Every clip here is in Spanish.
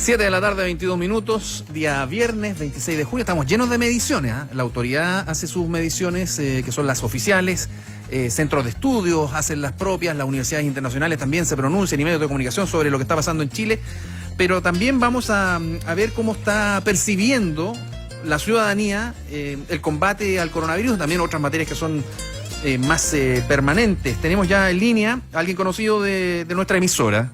7 de la tarde, 22 minutos, día viernes 26 de julio. Estamos llenos de mediciones, ¿eh? La autoridad hace sus mediciones, que son las oficiales, centros de estudios hacen las propias, las universidades internacionales también se pronuncian y medios de comunicación sobre lo que está pasando en Chile. Pero también vamos a ver cómo está percibiendo la ciudadanía el combate al coronavirus, también otras materias que son más permanentes. Tenemos ya en línea a alguien conocido de nuestra emisora,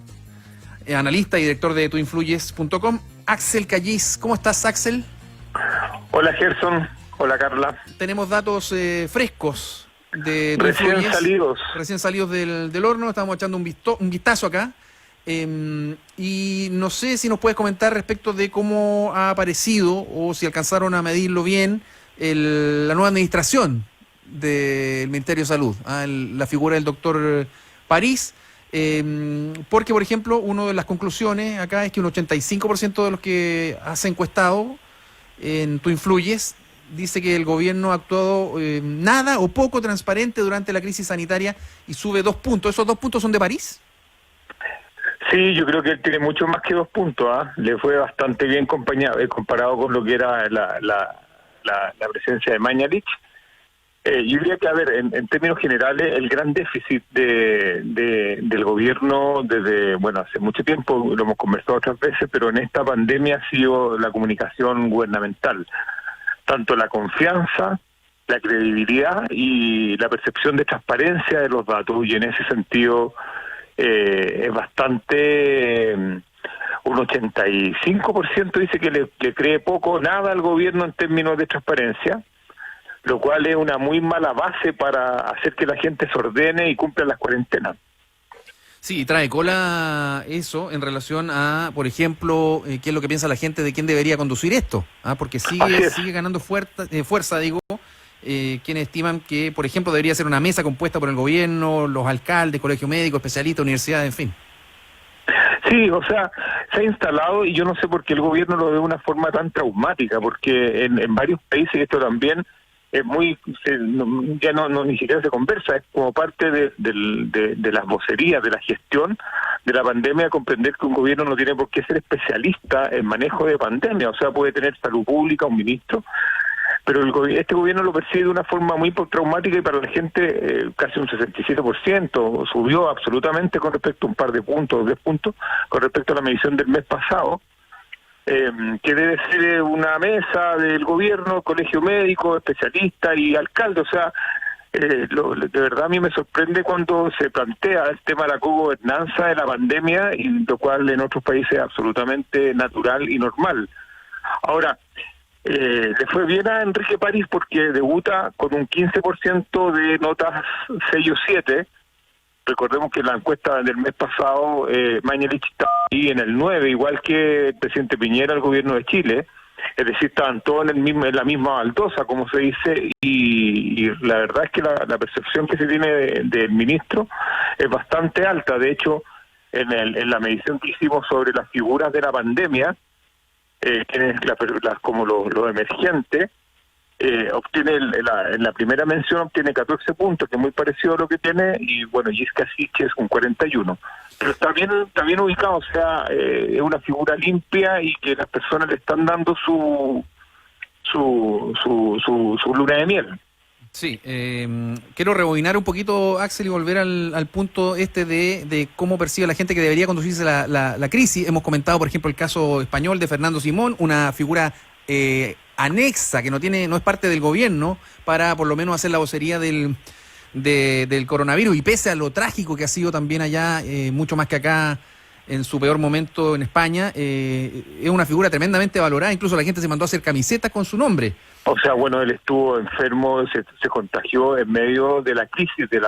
analista y director de tuinfluyes.com, Axel Callis. ¿Cómo estás, Axel? Hola, Gerson. Hola, Carla. Tenemos datos frescos de recién salidos del horno. Estamos echando un vistazo acá. Y no sé si nos puedes comentar respecto de cómo ha aparecido o si alcanzaron a medirlo bien la nueva administración del Ministerio de Salud, la figura del doctor París. Porque, por ejemplo, una de las conclusiones acá es que un 85% de los que has encuestado en Tu Influyes dice que el gobierno ha actuado nada o poco transparente durante la crisis sanitaria y sube 2 puntos. ¿Esos 2 puntos son de París? Sí, yo creo que él tiene mucho más que 2 puntos. Le fue bastante bien comparado con lo que era la presidencia de Mañalich. Yo diría que, a ver, en términos generales, el gran déficit del gobierno desde, hace mucho tiempo, lo hemos conversado otras veces, pero en esta pandemia ha sido la comunicación gubernamental. Tanto la confianza, la credibilidad y la percepción de transparencia de los datos, y en ese sentido es bastante... un 85% dice que le cree poco, nada al gobierno en términos de transparencia, lo cual es una muy mala base para hacer que la gente se ordene y cumpla las cuarentenas. Sí, trae cola eso en relación a, por ejemplo, qué es lo que piensa la gente de quién debería conducir esto, porque sigue ganando fuerza, quienes estiman que, por ejemplo, debería ser una mesa compuesta por el gobierno, los alcaldes, colegio médico, especialistas, universidades, en fin. Sí, o sea, se ha instalado, y yo no sé por qué el gobierno lo ve de una forma tan traumática, porque en varios países esto también es ya no ni siquiera se conversa, es como parte de las vocerías, de la gestión de la pandemia, comprender que un gobierno no tiene por qué ser especialista en manejo de pandemia, o sea, puede tener salud pública, un ministro, pero este gobierno lo percibe de una forma muy traumática, y para la gente casi un 67% subió absolutamente con respecto a un par de puntos, 10 puntos, con respecto a la medición del mes pasado, que debe ser una mesa del gobierno, colegio médico, especialista y alcalde. O sea, de verdad a mí me sorprende cuando se plantea el tema de la cogobernanza de la pandemia, y lo cual en otros países es absolutamente natural y normal. Ahora, le fue bien a Enrique París porque debuta con un 15% de notas 6 o 7. Recordemos que en la encuesta del mes pasado, Mañalich estaba ahí en el 9, igual que el presidente Piñera, el gobierno de Chile. Es decir, estaban todos en la misma baldosa, como se dice, y la verdad es que la percepción que se tiene del ministro es bastante alta. De hecho, en la medición que hicimos sobre las figuras de la pandemia, como lo emergente, obtiene en la primera mención obtiene 14 puntos, que es muy parecido a lo que tiene, y Yisca Siches con 41. Pero está bien ubicado, o sea, es una figura limpia y que las personas le están dando su luna de miel. Sí, quiero rebobinar un poquito, Axel, y volver al punto de cómo percibe la gente que debería conducirse la crisis. Hemos comentado, por ejemplo, el caso español de Fernando Simón, una figura anexa, que no es parte del gobierno, para por lo menos hacer la vocería del coronavirus, y pese a lo trágico que ha sido también allá, mucho más que acá en su peor momento en España, es una figura tremendamente valorada, incluso la gente se mandó a hacer camisetas con su nombre. O sea, él estuvo enfermo, se contagió en medio de la crisis, del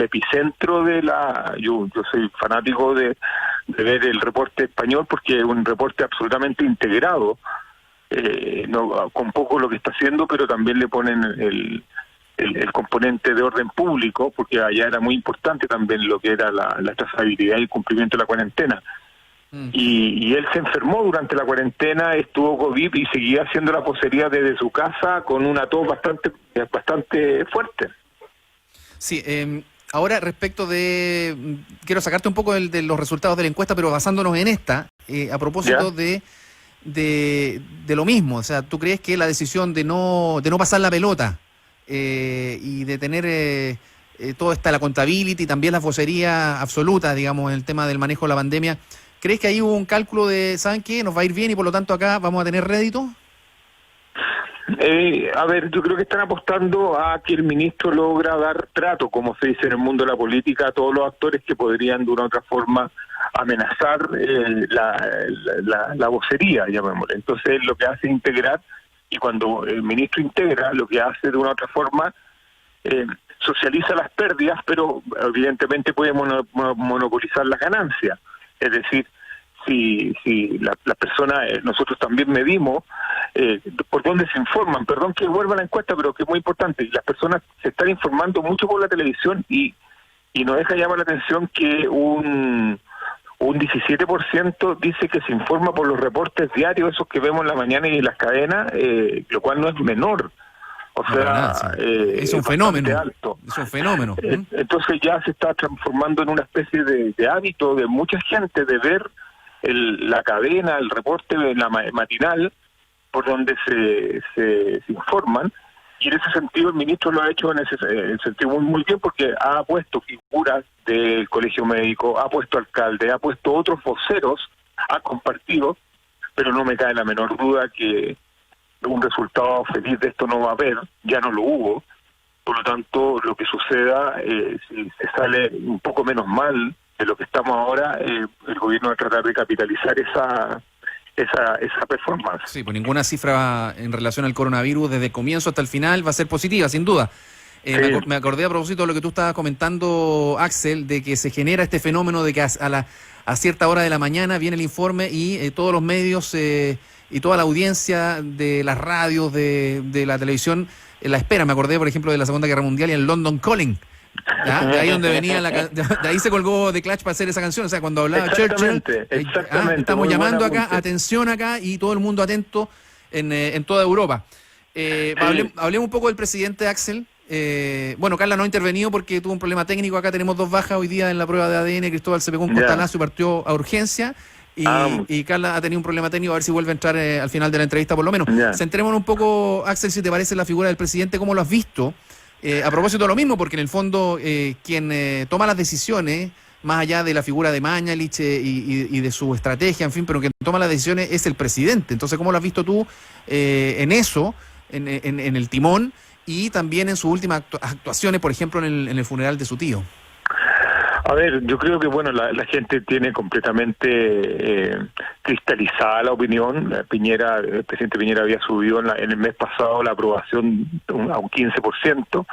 epicentro de yo soy fanático de ver el reporte español, porque es un reporte absolutamente integrado, con poco lo que está haciendo, pero también le ponen el componente de orden público, porque allá era muy importante también lo que era la trazabilidad y el cumplimiento de la cuarentena. Y él se enfermó durante la cuarentena, estuvo COVID y seguía haciendo la vocería desde su casa con una tos bastante fuerte. Sí, Ahora, respecto de... Quiero sacarte un poco de los resultados de la encuesta, pero basándonos en esta, a propósito de lo mismo. O sea, ¿tú crees que la decisión de no pasar la pelota y de tener todo esta, la contability y también las vocerías absolutas, digamos, en el tema del manejo de la pandemia, ¿crees que ahí hubo un cálculo de, ¿saben qué? Nos va a ir bien y por lo tanto acá vamos a tener rédito? A ver, yo creo que están apostando a que el ministro logra dar trato, como se dice en el mundo de la política, a todos los actores que podrían de una u otra forma amenazar la vocería, llamémosle. Entonces lo que hace es integrar, y cuando el ministro integra, lo que hace de una u otra forma, socializa las pérdidas, pero evidentemente puede monopolizar las ganancias. Es decir, si la persona, nosotros también medimos por dónde se informan, perdón que vuelva a la encuesta, pero que es muy importante, las personas se están informando mucho por la televisión y nos deja llamar la atención que un 17% dice que se informa por los reportes diarios, esos que vemos en la mañana y en las cadenas, lo cual no es menor. O sea, es un fenómeno. Alto. Es un fenómeno. Entonces ya se está transformando en una especie de hábito de mucha gente de ver la cadena, el reporte de la matinal, por donde se informan, y en ese sentido el ministro lo ha hecho en ese sentido muy bien, porque ha puesto figuras del colegio médico, ha puesto alcalde, ha puesto otros voceros, ha compartido, pero no me cae la menor duda que un resultado feliz de esto no va a haber, ya no lo hubo, por lo tanto lo que suceda, si se sale un poco menos mal de lo que estamos ahora, el gobierno va a tratar de capitalizar esa performance. Sí, pues ninguna cifra en relación al coronavirus desde el comienzo hasta el final va a ser positiva, sin duda. Sí. Me acordé a propósito de lo que tú estabas comentando, Axel, de que se genera este fenómeno de que a cierta hora de la mañana viene el informe y todos los medios y toda la audiencia de las radios, de la televisión, la espera. Me acordé, por ejemplo, de la Segunda Guerra Mundial y el London Calling. ¿Ya? De ahí donde venía de ahí se colgó The Clash para hacer esa canción, o sea, cuando hablaba Churchill, estamos llamando acá, atención acá, y todo el mundo atento en toda Europa. Hablemos un poco del presidente, Axel. Bueno, Carla no ha intervenido porque tuvo un problema técnico. Acá tenemos 2 bajas hoy día en la prueba de ADN. Cristóbal se pegó un cortalazo y partió a urgencia. Y Carla ha tenido un problema técnico, a ver si vuelve a entrar al final de la entrevista por lo menos. Centrémonos un poco, Axel, si te parece, la figura del presidente, ¿cómo lo has visto? A propósito de lo mismo, porque en el fondo quien toma las decisiones, más allá de la figura de Mañalich y de su estrategia, en fin, pero quien toma las decisiones es el presidente. Entonces, ¿cómo lo has visto tú en eso, en el timón, y también en sus últimas actuaciones, por ejemplo, en el funeral de su tío? A ver, yo creo que bueno, la gente tiene completamente cristalizada la opinión. El presidente Piñera había subido en el mes pasado la aprobación a un 15%,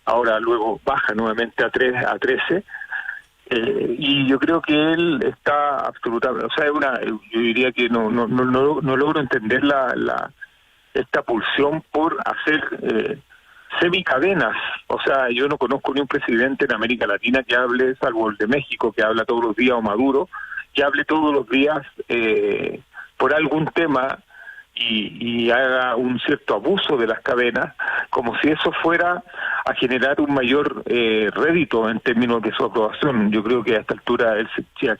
ahora luego baja nuevamente a 13%, y yo creo que él está absolutamente, o sea, yo diría que no logro entender esta pulsión por hacer semicadenas. O sea, yo no conozco ni un presidente en América Latina que hable, salvo el de México, que habla todos los días, o Maduro, que hable todos los días por algún tema y haga un cierto abuso de las cadenas, como si eso fuera a generar un mayor rédito en términos de su aprobación. Yo creo que a esta altura él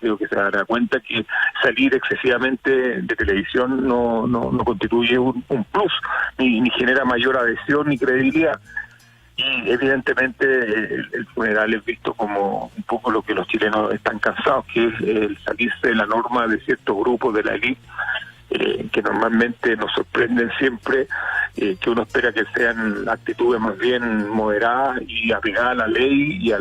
creo que se dará cuenta que salir excesivamente de televisión no constituye un plus, ni genera mayor adhesión ni credibilidad. Y evidentemente el funeral es visto como un poco lo que los chilenos están cansados, que es el salirse de la norma de ciertos grupos de la élite, que normalmente nos sorprenden siempre, que uno espera que sean actitudes más bien moderadas y apegadas a la ley y a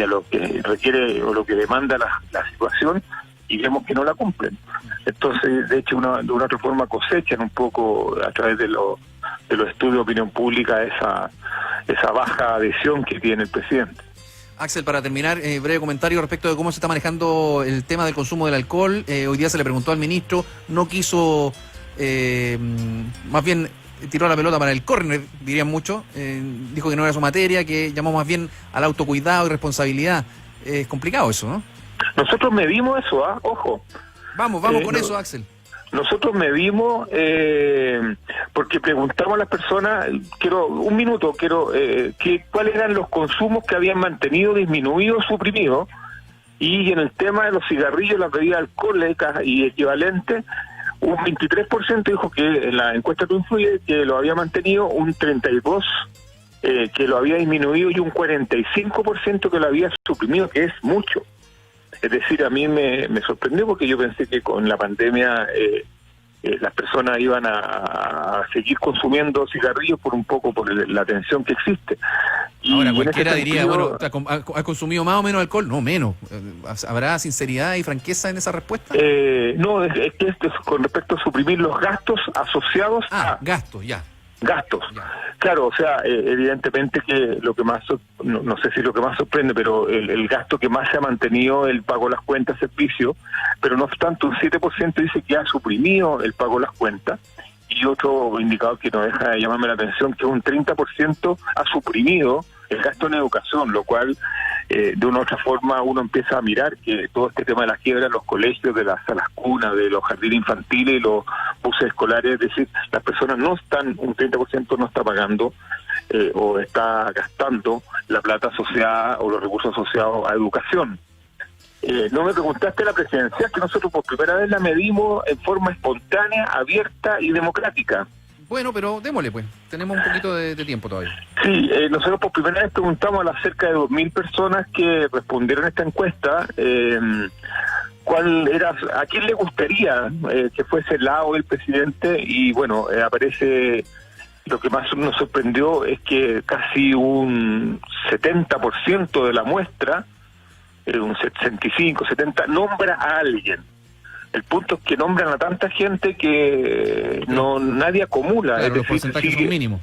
lo que requiere o lo que demanda la situación, y vemos que no la cumplen. Entonces, de hecho, de una otra forma cosechan un poco a través de los estudios de opinión pública esa baja adhesión que tiene el presidente. Axel, para terminar, breve comentario respecto de cómo se está manejando el tema del consumo del alcohol. Hoy día se le preguntó al ministro, no quiso, más bien tiró la pelota para el córner, dirían muchos, dijo que no era su materia, que llamó más bien al autocuidado y responsabilidad. Es complicado eso, ¿no? Nosotros medimos eso, ojo. Vamos con eso, Axel. Nosotros medimos porque preguntamos a las personas, cuáles eran los consumos que habían mantenido, disminuido, suprimido, y en el tema de los cigarrillos, las bebidas alcohólicas y equivalentes, un 23% dijo que en la encuesta que influye que lo había mantenido, un 32% que lo había disminuido y un 45% que lo había suprimido, que es mucho. Es decir, a mí me sorprendió porque yo pensé que con la pandemia las personas iban a seguir consumiendo cigarrillos por la tensión que existe. Y ahora, cualquiera diría, bueno, ¿ha consumido más o menos alcohol? No, menos. ¿Habrá sinceridad y franqueza en esa respuesta? No, es que esto es con respecto a suprimir los gastos asociados a... gastos, ya. Gastos. Claro, o sea, evidentemente que lo que más, no sé si lo que más sorprende, pero el gasto que más se ha mantenido el pago de las cuentas, servicio, pero no obstante un 7% dice que ha suprimido el pago de las cuentas, y otro indicador que no deja de llamarme la atención, que un 30% ha suprimido el gasto en educación, lo cual de una u otra forma uno empieza a mirar que todo este tema de las quiebras, los colegios, de las salas cunas, de los jardines infantiles, los buses escolares, es decir, las personas no están, un 30% no está pagando o está gastando la plata asociada o los recursos asociados a educación. No me preguntaste la presidencial, que nosotros por primera vez la medimos en forma espontánea, abierta y democrática. Bueno, pero démosle pues, tenemos un poquito de tiempo todavía. Sí, nosotros por primera vez preguntamos a las cerca de 2.000 personas que respondieron a esta encuesta, a quién le gustaría que fuese la o el presidente, y bueno, aparece, lo que más nos sorprendió es que casi un 70% de la muestra, un 65, 70, nombra a alguien. El punto es que nombran a tanta gente que nadie acumula. Claro, es decir, los porcentajes son mínimos.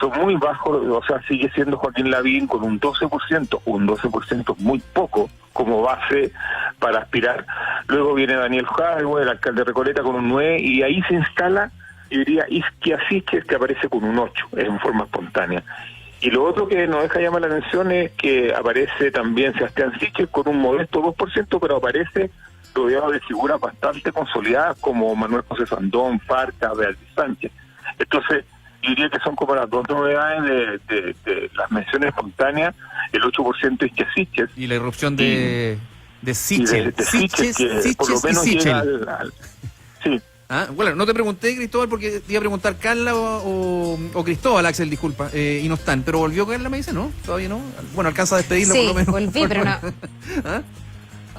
Son muy bajos, o sea, sigue siendo Joaquín Lavín con un 12%, un 12% es muy poco como base para aspirar. Luego viene Daniel Jadwe, el alcalde de Recoleta, con un 9%, y ahí se instala, y diría, Isquia Siches, que aparece con un 8%, en forma espontánea. Y lo otro que nos deja llamar la atención es que aparece también Sebastián Siches con un modesto 2%, pero aparece rodeado de figuras bastante consolidadas como Manuel José Sandón, Farca, Beatriz Sánchez. Entonces, yo diría que son como las dos novedades de las menciones espontáneas, el 8% es Siches. Y la irrupción de Sichel. Siches, que por lo menos llega sí. Bueno, no te pregunté, Cristóbal, porque te iba a preguntar Carla o Cristóbal, Axel, disculpa, y no están. Pero volvió Carla, me dice, ¿no? Todavía no. Bueno, alcanza a despedirlo sí, por lo menos. Volví, pero no.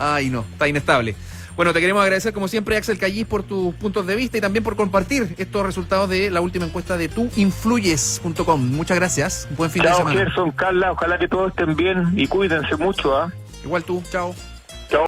Ay, no, está inestable. Bueno, te queremos agradecer como siempre, Axel Callis, por tus puntos de vista y también por compartir estos resultados de la última encuesta de tuinfluyes.com. Muchas gracias. Buen fin de semana. Chao, Gerson, Carla, ojalá que todos estén bien y cuídense mucho. Igual tú, chao.